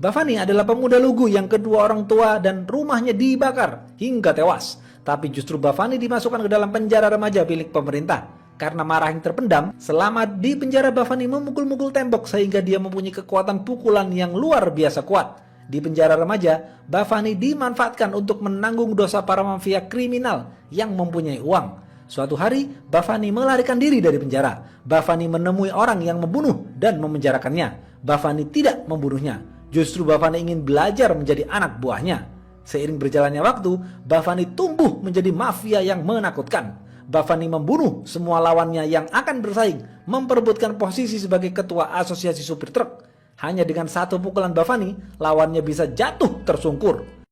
Bafani adalah pemuda lugu yang kedua orang tua dan rumahnya dibakar hingga tewas. Tapi justru Bafani dimasukkan ke dalam penjara remaja milik pemerintah. Karena marah yang terpendam, selama di penjara Bafani memukul-mukul tembok sehingga dia mempunyai kekuatan pukulan yang luar biasa kuat. Di penjara remaja, Bafani dimanfaatkan untuk menanggung dosa para mafia kriminal yang mempunyai uang. Suatu hari, Bafani melarikan diri dari penjara. Bafani menemui orang yang membunuh dan memenjarakannya. Bafani tidak membunuhnya. Justru Bafani ingin belajar menjadi anak buahnya. Seiring berjalannya waktu, Bafani tumbuh menjadi mafia yang menakutkan. Bafani membunuh semua lawannya yang akan bersaing, memperebutkan posisi sebagai ketua asosiasi supir truk. Hanya dengan satu pukulan Bafani, lawannya bisa jatuh tersungkur.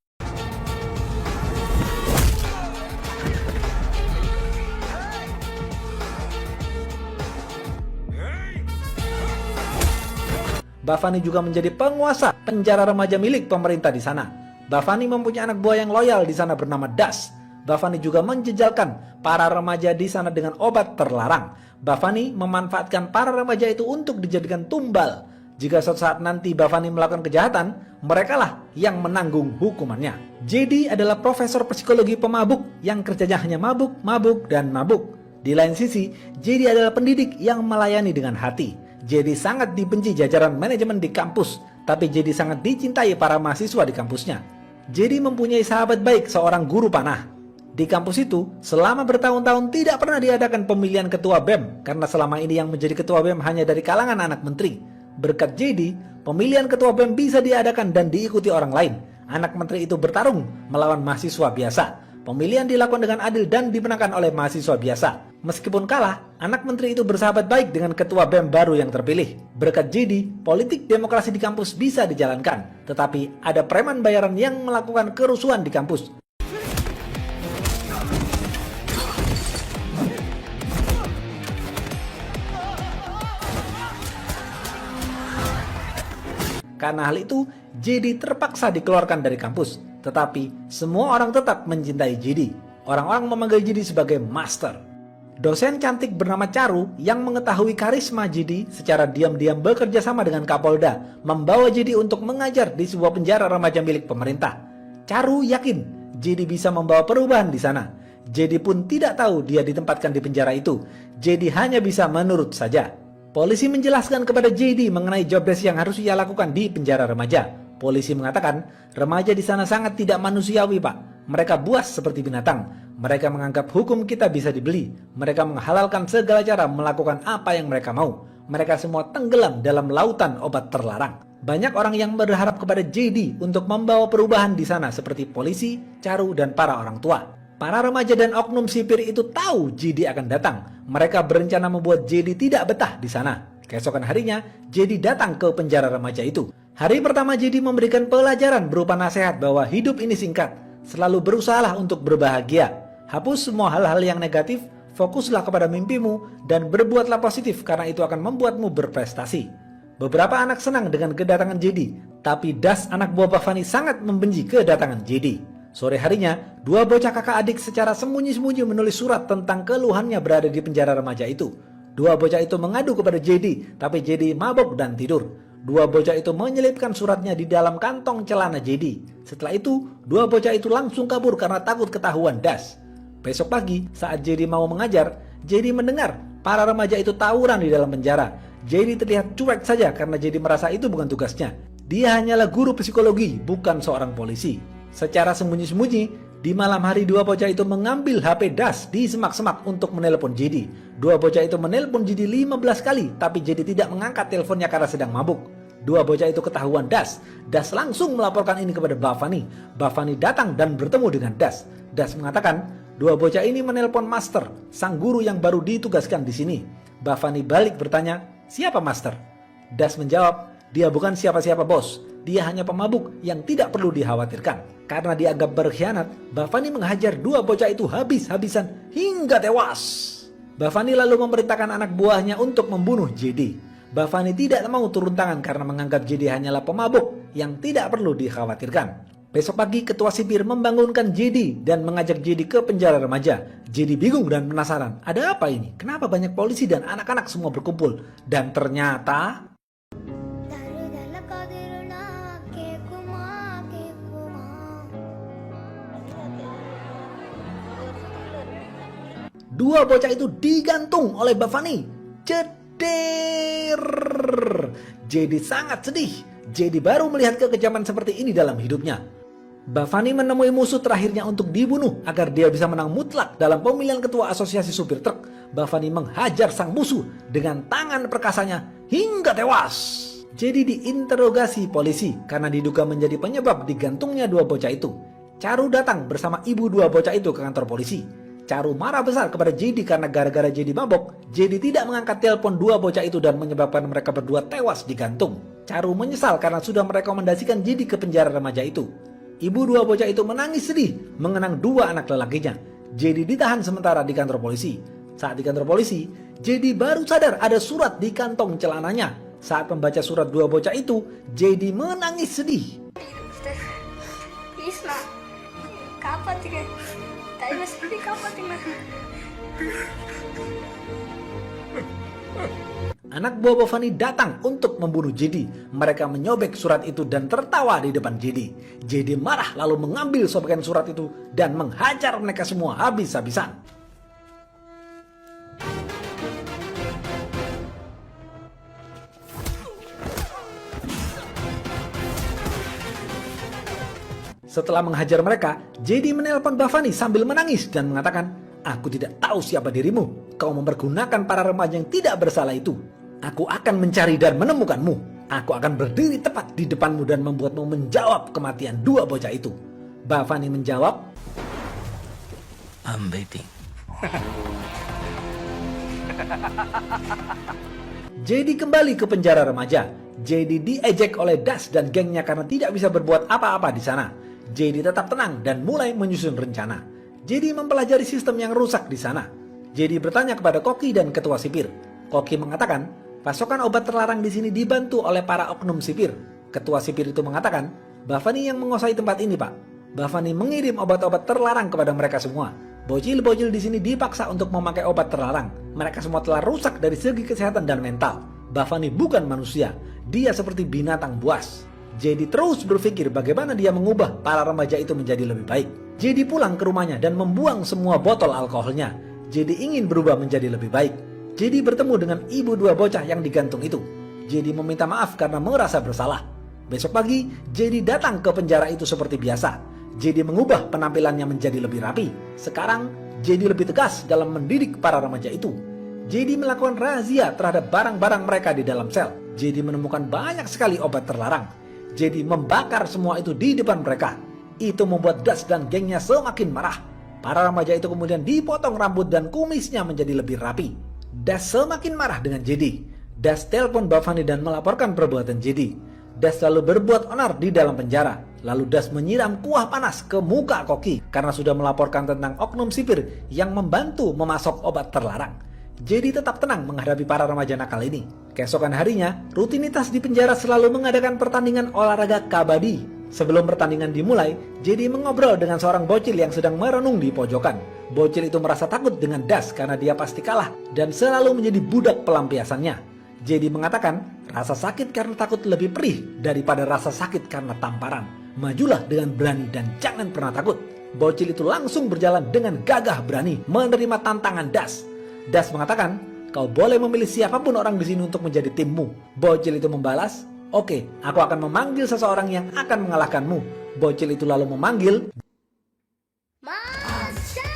Bafani juga menjadi penguasa penjara remaja milik pemerintah di sana. Bafani mempunyai anak buah yang loyal di sana bernama Das. Bafani juga menjejalkan para remaja di sana dengan obat terlarang. Bafani memanfaatkan para remaja itu untuk dijadikan tumbal. Jika suatu saat nanti Bafani melakukan kejahatan, merekalah yang menanggung hukumannya. JD adalah profesor psikologi pemabuk yang kerjanya hanya mabuk, mabuk, dan mabuk. Di lain sisi, JD adalah pendidik yang melayani dengan hati. JD sangat dibenci jajaran manajemen di kampus, tapi JD sangat dicintai para mahasiswa di kampusnya. JD mempunyai sahabat baik seorang guru panah. Di kampus itu, selama bertahun-tahun tidak pernah diadakan pemilihan ketua BEM karena selama ini yang menjadi ketua BEM hanya dari kalangan anak menteri. Berkat JD, pemilihan ketua BEM bisa diadakan dan diikuti orang lain. Anak menteri itu bertarung melawan mahasiswa biasa. Pemilihan dilakukan dengan adil dan dimenangkan oleh mahasiswa biasa. Meskipun kalah, anak menteri itu bersahabat baik dengan ketua BEM baru yang terpilih. Berkat JD, politik demokrasi di kampus bisa dijalankan. Tetapi ada preman bayaran yang melakukan kerusuhan di kampus. Karena hal itu, JD terpaksa dikeluarkan dari kampus. Tetapi, semua orang tetap mencintai JD. Orang-orang memanggil JD sebagai master. Dosen cantik bernama Charu yang mengetahui karisma JD secara diam-diam bekerja sama dengan Kapolda, membawa JD untuk mengajar di sebuah penjara remaja milik pemerintah. Charu yakin JD bisa membawa perubahan di sana. JD pun tidak tahu dia ditempatkan di penjara itu. JD hanya bisa menurut saja. Polisi menjelaskan kepada JD mengenai job desk yang harus ia lakukan di penjara remaja. Polisi mengatakan, remaja di sana sangat tidak manusiawi, Pak. Mereka buas seperti binatang. Mereka menganggap hukum kita bisa dibeli. Mereka menghalalkan segala cara melakukan apa yang mereka mau. Mereka semua tenggelam dalam lautan obat terlarang. Banyak orang yang berharap kepada JD untuk membawa perubahan di sana seperti polisi, Charu, dan para orang tua. Para remaja dan oknum sipir itu tahu JD akan datang. Mereka berencana membuat JD tidak betah di sana. Keesokan harinya, JD datang ke penjara remaja itu. Hari pertama JD memberikan pelajaran berupa nasihat bahwa hidup ini singkat. Selalu berusahalah untuk berbahagia. Hapus semua hal-hal yang negatif, fokuslah kepada mimpimu, dan berbuatlah positif karena itu akan membuatmu berprestasi. Beberapa anak senang dengan kedatangan JD, tapi Das anak buah Bafani sangat membenci kedatangan JD. Sore harinya, dua bocah kakak adik secara sembunyi-sembunyi menulis surat tentang keluhannya berada di penjara remaja itu. Dua bocah itu mengadu kepada JD, tapi JD mabuk dan tidur. Dua bocah itu menyelipkan suratnya di dalam kantong celana JD. Setelah itu, dua bocah itu langsung kabur karena takut ketahuan Das. Besok pagi, saat JD mau mengajar, JD mendengar para remaja itu tawuran di dalam penjara. JD terlihat cuek saja karena JD merasa itu bukan tugasnya. Dia hanyalah guru psikologi, bukan seorang polisi. Secara sembunyi-sembunyi, di malam hari dua bocah itu mengambil HP Das di semak-semak untuk menelpon JD. Dua bocah itu menelpon JD 15 kali, tapi JD tidak mengangkat teleponnya karena sedang mabuk. Dua bocah itu ketahuan Das. Das langsung melaporkan ini kepada Bafani. Bafani datang dan bertemu dengan Das. Das mengatakan, dua bocah ini menelpon Master, sang guru yang baru ditugaskan di sini. Bafani balik bertanya, siapa Master? Das menjawab, dia bukan siapa-siapa bos. Dia hanya pemabuk yang tidak perlu dikhawatirkan. Karena dianggap berkhianat, Bafani menghajar dua bocah itu habis-habisan hingga tewas. Bafani lalu memerintahkan anak buahnya untuk membunuh JD. Bafani tidak mau turun tangan karena menganggap JD hanyalah pemabuk yang tidak perlu dikhawatirkan. Besok pagi ketua sipir membangunkan JD dan mengajak JD ke penjara remaja. JD bingung dan penasaran, ada apa ini? Kenapa banyak polisi dan anak-anak semua berkumpul? Dan ternyata dua bocah itu digantung oleh Bhavani. Jeder. JD sangat sedih. JD baru melihat kekejaman seperti ini dalam hidupnya. Bhavani menemui musuh terakhirnya untuk dibunuh agar dia bisa menang mutlak dalam pemilihan ketua asosiasi supir truk. Bhavani menghajar sang musuh dengan tangan perkasanya hingga tewas. JD diinterogasi polisi karena diduga menjadi penyebab digantungnya dua bocah itu. Charu datang bersama ibu dua bocah itu ke kantor polisi. Charu marah besar kepada JD karena gara-gara JD mabok, JD tidak mengangkat telepon dua bocah itu dan menyebabkan mereka berdua tewas digantung. Charu menyesal karena sudah merekomendasikan JD ke penjara remaja itu. Ibu dua bocah itu menangis sedih mengenang dua anak lelakinya. JD ditahan sementara di kantor polisi. Saat di kantor polisi, JD baru sadar ada surat di kantong celananya. Saat membaca surat dua bocah itu, JD menangis sedih. Anak buah Bhavani datang untuk membunuh JD. Mereka menyobek surat itu dan tertawa di depan JD. JD marah lalu mengambil sobekan surat itu dan menghajar mereka semua habis-habisan. Setelah menghajar mereka, JD menelpon Bhavani sambil menangis dan mengatakan, "Aku tidak tahu siapa dirimu. Kau mempergunakan para remaja yang tidak bersalah itu. Aku akan mencari dan menemukanmu. Aku akan berdiri tepat di depanmu dan membuatmu menjawab kematian dua bocah itu." Bhavani menjawab, "I'm waiting." JD kembali ke penjara remaja. JD diejek oleh Das dan gengnya karena tidak bisa berbuat apa-apa di sana. JD tetap tenang dan mulai menyusun rencana. JD mempelajari sistem yang rusak di sana. JD bertanya kepada Koki dan ketua sipir. Koki mengatakan, pasokan obat terlarang di sini dibantu oleh para oknum sipir. Ketua sipir itu mengatakan, Bhavani yang menguasai tempat ini, Pak. Bhavani mengirim obat-obat terlarang kepada mereka semua. Bocil-bocil di sini dipaksa untuk memakai obat terlarang. Mereka semua telah rusak dari segi kesehatan dan mental. Bhavani bukan manusia. Dia seperti binatang buas. JD terus berpikir bagaimana dia mengubah para remaja itu menjadi lebih baik. JD pulang ke rumahnya dan membuang semua botol alkoholnya. JD ingin berubah menjadi lebih baik. JD bertemu dengan ibu dua bocah yang digantung itu. JD meminta maaf karena merasa bersalah. Besok pagi, JD datang ke penjara itu seperti biasa. JD mengubah penampilannya menjadi lebih rapi. Sekarang, JD lebih tegas dalam mendidik para remaja itu. JD melakukan razia terhadap barang-barang mereka di dalam sel. JD menemukan banyak sekali obat terlarang. JD membakar semua itu di depan mereka. Itu membuat Das dan gengnya semakin marah. Para remaja itu kemudian dipotong rambut dan kumisnya menjadi lebih rapi. Das semakin marah dengan JD. Das telepon Bhavani dan melaporkan perbuatan JD. Das lalu berbuat onar di dalam penjara. Lalu Das menyiram kuah panas ke muka Koki karena sudah melaporkan tentang oknum sipir yang membantu memasok obat terlarang. JD tetap tenang menghadapi para remaja nakal ini. Keesokan harinya, rutinitas di penjara selalu mengadakan pertandingan olahraga kabadi. Sebelum pertandingan dimulai, JD mengobrol dengan seorang bocil yang sedang merenung di pojokan. Bocil itu merasa takut dengan Das karena dia pasti kalah dan selalu menjadi budak pelampiasannya. JD mengatakan, rasa sakit karena takut lebih perih daripada rasa sakit karena tamparan. Majulah dengan berani dan jangan pernah takut. Bocil itu langsung berjalan dengan gagah berani menerima tantangan Das. Das mengatakan, kau boleh memilih siapapun orang di sini untuk menjadi timmu. Bocil itu membalas, oke, aku akan memanggil seseorang yang akan mengalahkanmu. Bocil itu lalu memanggil Monster.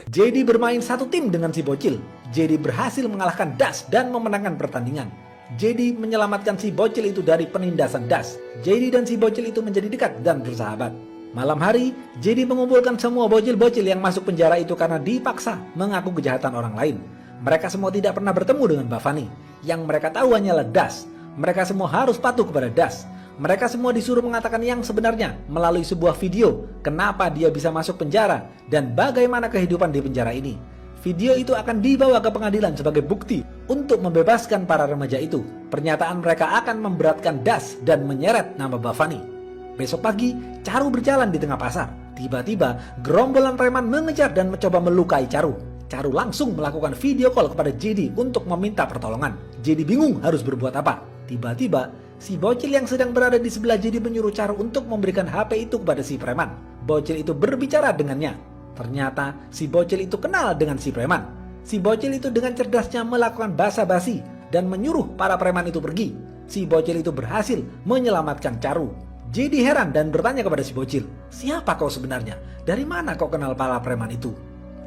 JD bermain satu tim dengan si bocil. JD berhasil mengalahkan Das dan memenangkan pertandingan. JD menyelamatkan si bocil itu dari penindasan Das. JD dan si bocil itu menjadi dekat dan bersahabat. Malam hari, JD mengumpulkan semua bocil-bocil yang masuk penjara itu karena dipaksa mengaku kejahatan orang lain. Mereka semua tidak pernah bertemu dengan Bhavani. Yang mereka tahu hanyalah Das. Mereka semua harus patuh kepada Das. Mereka semua disuruh mengatakan yang sebenarnya melalui sebuah video kenapa dia bisa masuk penjara dan bagaimana kehidupan di penjara ini. Video itu akan dibawa ke pengadilan sebagai bukti untuk membebaskan para remaja itu. Pernyataan mereka akan memberatkan Das dan menyeret nama Bhavani. Besok pagi, Charu berjalan di tengah pasar. Tiba-tiba, gerombolan preman mengejar dan mencoba melukai Charu. Charu langsung melakukan video call kepada JD untuk meminta pertolongan. JD bingung harus berbuat apa. Tiba-tiba, Si bocil yang sedang berada di sebelah JD menyuruh Charu untuk memberikan HP itu kepada si preman. Bocil itu berbicara dengannya. Ternyata si bocil itu kenal dengan si preman. Si bocil itu dengan cerdasnya melakukan basa-basi dan menyuruh para preman itu pergi. Si bocil itu berhasil menyelamatkan Charu. JD heran dan bertanya kepada si bocil, "Siapa kau sebenarnya? Dari mana kau kenal para preman itu?"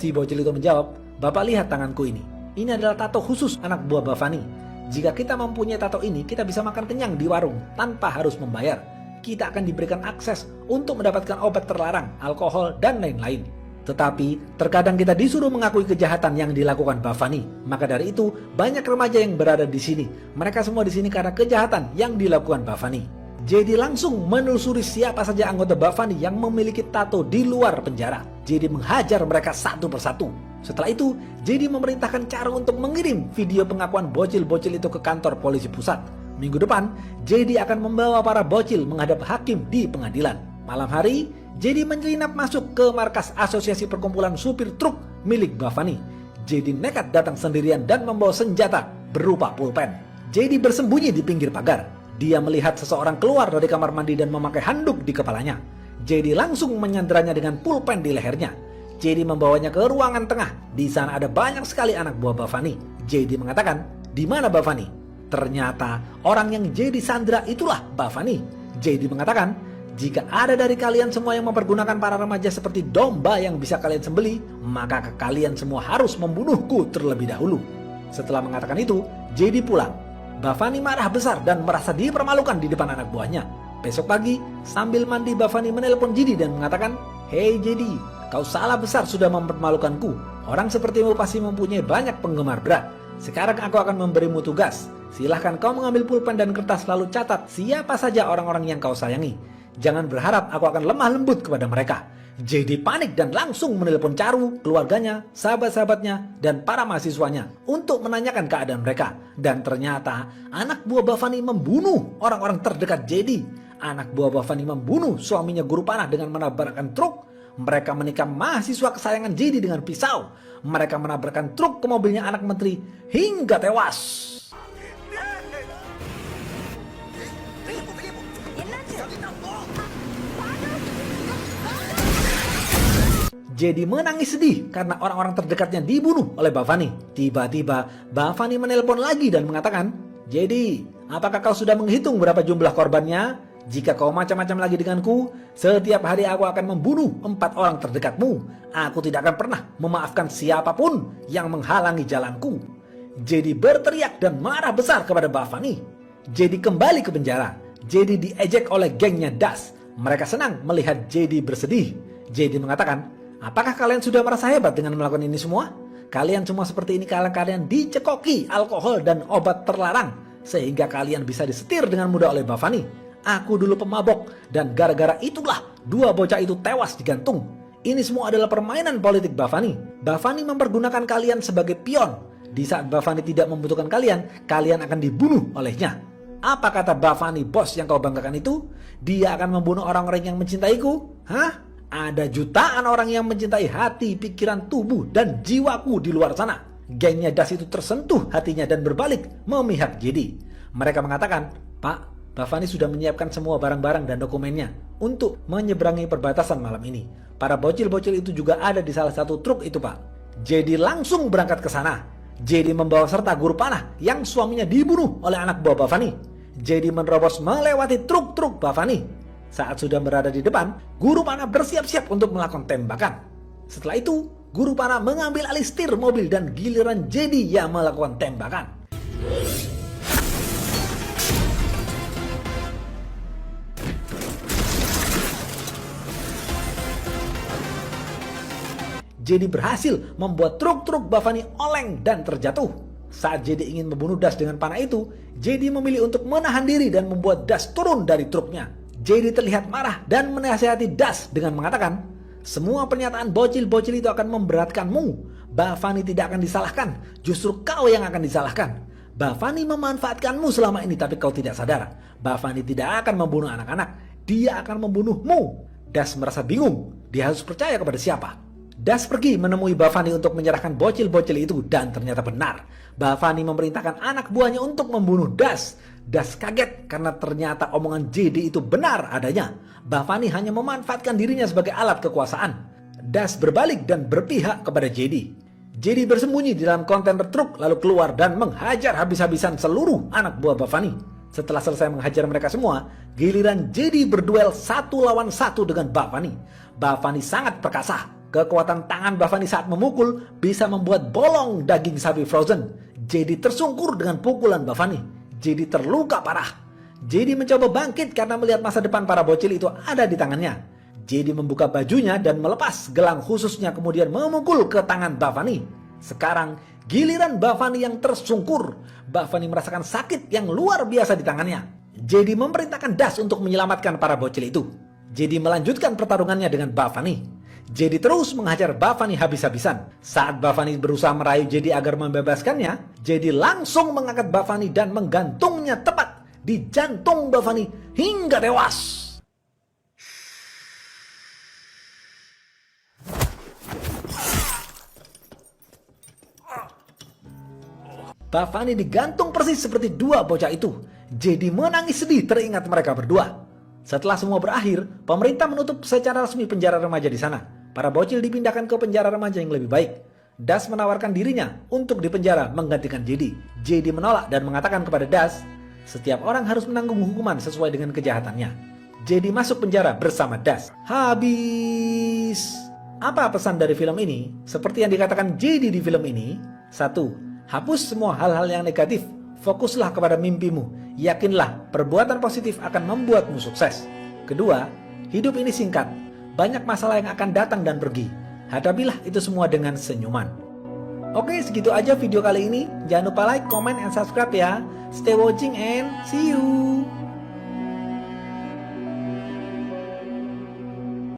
Si bocil itu menjawab, "Bapak lihat tanganku ini. Ini adalah tato khusus anak buah Bavani. Jika kita mempunyai tato ini, kita bisa makan kenyang di warung tanpa harus membayar. Kita akan diberikan akses untuk mendapatkan obat terlarang, alkohol, dan lain-lain. Tetapi, terkadang kita disuruh mengakui kejahatan yang dilakukan Bavani. Maka dari itu, banyak remaja yang berada di sini. Mereka semua di sini karena kejahatan yang dilakukan Bavani." JD langsung menelusuri siapa saja anggota Bavani yang memiliki tato di luar penjara. JD menghajar mereka satu persatu. Setelah itu, JD memerintahkan Charu untuk mengirim video pengakuan bocil-bocil itu ke kantor polisi pusat. Minggu depan, JD akan membawa para bocil menghadap hakim di pengadilan. Malam hari, JD menyelinap masuk ke markas asosiasi perkumpulan supir truk milik Bavani. JD nekat datang sendirian dan membawa senjata berupa pulpen. JD bersembunyi di pinggir pagar. Dia melihat seseorang keluar dari kamar mandi dan memakai handuk di kepalanya. JD langsung menyanderanya dengan pulpen di lehernya. JD membawanya ke ruangan tengah. Di sana ada banyak sekali anak buah Bavani. JD mengatakan, "Di mana Bavani?" Ternyata orang yang JD sandra itulah Bavani. JD mengatakan, "Jika ada dari kalian semua yang mempergunakan para remaja seperti domba yang bisa kalian sembeli, maka kalian semua harus membunuhku terlebih dahulu." Setelah mengatakan itu, JD pulang. Bavani marah besar dan merasa dipermalukan di depan anak buahnya. Besok pagi, sambil mandi, Bavani menelpon JD dan mengatakan, "Hei JD, kau salah besar sudah mempermalukanku. Orang sepertimu pasti mempunyai banyak penggemar berat. Sekarang aku akan memberimu tugas. Silahkan kau mengambil pulpen dan kertas lalu catat siapa saja orang-orang yang kau sayangi. Jangan berharap aku akan lemah lembut kepada mereka." JD panik dan langsung menelpon Charu, keluarganya, sahabat-sahabatnya, dan para mahasiswanya untuk menanyakan keadaan mereka. Dan ternyata anak buah Bavani membunuh orang-orang terdekat JD. Anak buah Bavani membunuh suaminya guru panah dengan menabrakkan truk. Mereka menikam mahasiswa kesayangan JD dengan pisau. Mereka menabrakkan truk ke mobilnya anak menteri hingga tewas. JD menangis sedih karena orang-orang terdekatnya dibunuh oleh Bavani. Tiba-tiba Bavani menelpon lagi dan mengatakan, "JD, apakah kau sudah menghitung berapa jumlah korbannya? Jika kau macam-macam lagi denganku, setiap hari aku akan membunuh 4 orang terdekatmu. Aku tidak akan pernah memaafkan siapapun yang menghalangi jalanku." JD berteriak dan marah besar kepada Bavani. JD kembali ke penjara. JD diejek oleh gengnya Das. Mereka senang melihat JD bersedih. JD mengatakan, "Apakah kalian sudah merasa hebat dengan melakukan ini semua? Kalian semua seperti ini karena kalian dicekoki alkohol dan obat terlarang. Sehingga kalian bisa disetir dengan mudah oleh Bavani. Aku dulu pemabok dan gara-gara itulah 2 bocah itu tewas digantung. Ini semua adalah permainan politik Bavani. Bavani mempergunakan kalian sebagai pion. Di saat Bavani tidak membutuhkan kalian, kalian akan dibunuh olehnya. Apa kata Bavani, bos yang kau banggakan itu? Dia akan membunuh orang-orang yang mencintaiku? Hah? Ada jutaan orang yang mencintai hati, pikiran, tubuh, dan jiwaku di luar sana." Gengnya Das itu tersentuh hatinya dan berbalik memihak JD. Mereka mengatakan, "Pak, Bavani sudah menyiapkan semua barang-barang dan dokumennya untuk menyeberangi perbatasan malam ini. Para bocil-bocil itu juga ada di salah satu truk itu, Pak." JD langsung berangkat ke sana. JD membawa serta guru panah yang suaminya dibunuh oleh anak buah Bavani. JD menerobos melewati truk-truk Bavani. Saat sudah berada di depan, guru panah bersiap-siap untuk melakukan tembakan. Setelah itu, guru panah mengambil alih setir mobil dan giliran JD yang melakukan tembakan. JD berhasil membuat truk-truk Bavani oleng dan terjatuh. Saat JD ingin membunuh Das dengan panah itu, JD memilih untuk menahan diri dan membuat Das turun dari truknya. JD terlihat marah dan menasihati Das dengan mengatakan, "Semua pernyataan bocil-bocil itu akan memberatkanmu. Bavani tidak akan disalahkan, justru kau yang akan disalahkan. Bavani memanfaatkanmu selama ini tapi kau tidak sadar. Bavani tidak akan membunuh anak-anak, dia akan membunuhmu." Das merasa bingung, dia harus percaya kepada siapa. Das pergi menemui Bavani untuk menyerahkan bocil-bocil itu dan ternyata benar. Bavani memerintahkan anak buahnya untuk membunuh Das. Das kaget karena ternyata omongan JD itu benar adanya. Bhavani hanya memanfaatkan dirinya sebagai alat kekuasaan. Das berbalik dan berpihak kepada JD. JD bersembunyi di dalam kontainer truk lalu keluar dan menghajar habis-habisan seluruh anak buah Bhavani. Setelah selesai menghajar mereka semua, giliran JD berduel 1 lawan 1 dengan Bhavani. Bhavani sangat perkasa. Kekuatan tangan Bhavani saat memukul bisa membuat bolong daging sapi frozen. JD tersungkur dengan pukulan Bhavani. JD terluka parah. JD mencoba bangkit karena melihat masa depan para bocil itu ada di tangannya. JD membuka bajunya dan melepas gelang khususnya kemudian memukul ke tangan Bhavani. Sekarang giliran Bhavani yang tersungkur. Bhavani merasakan sakit yang luar biasa di tangannya. JD memerintahkan Das untuk menyelamatkan para bocil itu. JD melanjutkan pertarungannya dengan Bhavani. JD terus menghajar Bhavani habis-habisan. Saat Bhavani berusaha merayu JD agar membebaskannya, JD langsung mengangkat Bhavani dan menggantungnya tepat di jantung Bhavani hingga tewas. Bhavani digantung persis seperti dua bocah itu. JD menangis sedih teringat mereka berdua. Setelah semua berakhir, pemerintah menutup secara resmi penjara remaja di sana. Para bocil dipindahkan ke penjara remaja yang lebih baik. Das menawarkan dirinya untuk dipenjara menggantikan JD. JD menolak dan mengatakan kepada Das, setiap orang harus menanggung hukuman sesuai dengan kejahatannya. JD masuk penjara bersama Das. Habis. Apa pesan dari film ini? Seperti yang dikatakan JD di film ini. 1. Hapus semua hal-hal yang negatif. Fokuslah kepada mimpimu. Yakinlah perbuatan positif akan membuatmu sukses. 2. Hidup ini singkat. Banyak masalah yang akan datang dan pergi. Hadapilah itu semua dengan senyuman. Oke, segitu aja video kali ini. Jangan lupa like, comment, and subscribe ya. Stay watching and see you.